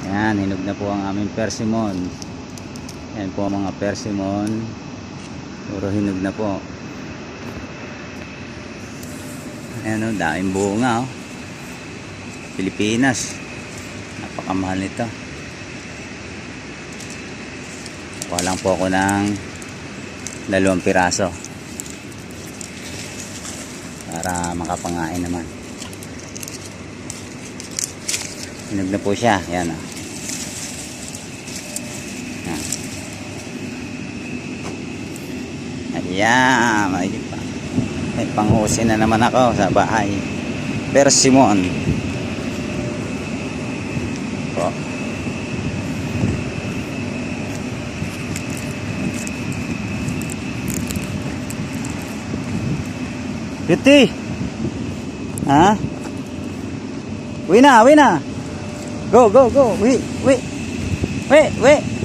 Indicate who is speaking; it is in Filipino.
Speaker 1: Ayan, hinog na po ang aming persimmon. Ayan po ang mga persimmon. Puro hinog na po. Ayan o, daming bunga o. Pilipinas. Napakamahal nito. Kuha lang po ako ng 2 piraso para makapangain naman. Hinog na po siya. Ayan o. Ayan, may panghusin na naman ako sa bahay. Persimmon po. Beauty, ha? Uwi na, uwi na. Go, go, go. Wait, wait. Wait, wait.